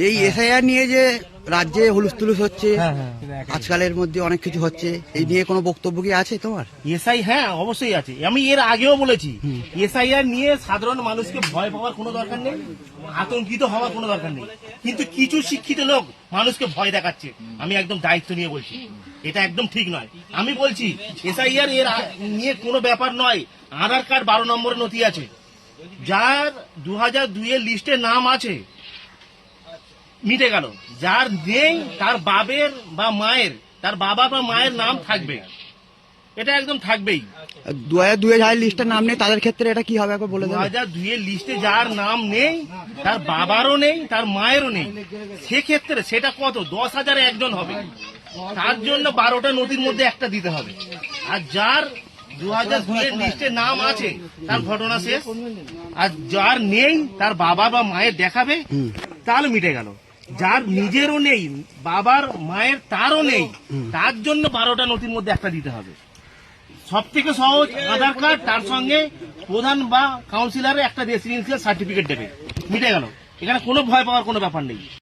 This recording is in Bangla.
এই এসআইআর নিয়ে যে রাজ্যে হুলুস্থুলুস হচ্ছে, আজকালের মধ্যে অনেক কিছু হচ্ছে, এই নিয়ে কোনো বক্তব্য কি আছে তোমার? হ্যাঁ অবশ্যই আছে। আমি এর আগেও বলেছি, এসআইআর নিয়ে সাধারণ মানুষকে ভয় পাওয়ার কোনো দরকার নেই, আতঙ্কিত হওয়ার কোনো দরকার নেই। কিন্তু কিছু শিক্ষিত লোক মানুষকে ভয় দেখাচ্ছে। আমি একদম দায়িত্ব নিয়ে বলছি, এটা একদম ঠিক নয়। আমি বলছি এসআইআর নিয়ে কোনো ব্যাপার নয়। আধার কার্ড 12 নম্বরের নথি আছে, যার 2002 এর লিস্টে নাম আছে মিটে গেল। যার নেই তার বাবের বা মায়ের, তার বাবা বা মায়ের নাম থাকবে, এটা একদম থাকবেই। 2002 যার লিস্টের নাম নেই তাদের ক্ষেত্রে এটা কি হবে একবার বলে দেবেন? 2002 এর লিস্টে যার নাম নেই, তার বাবারও নেই, তার মায়েরও নেই, সেক্ষেত্রে সেটা কত 10,000-এ একজন হবে। তার জন্য 12টা নথির মধ্যে একটা দিতে হবে। আর যার 2002 এর লিস্টে নাম আছে তার ঘটনা শেষ। আর যার নেই তার বাবা বা মায়ের দেখাবে, তাহলে মিটে গেল। যার নিজেরও নেই, বাবার মায়ের তারও নেই, তার জন্য 12টা নথির মধ্যে একটা দিতে হবে। সব থেকে সহজ আধার কার্ড, তার সঙ্গে প্রধান বা কাউন্সিলরের একটা রেসিডেন্সিয়াল সার্টিফিকেট দেবে, মিটে গেল। এখানে কোনো ভয় পাওয়ার কোনো ব্যাপার নেই।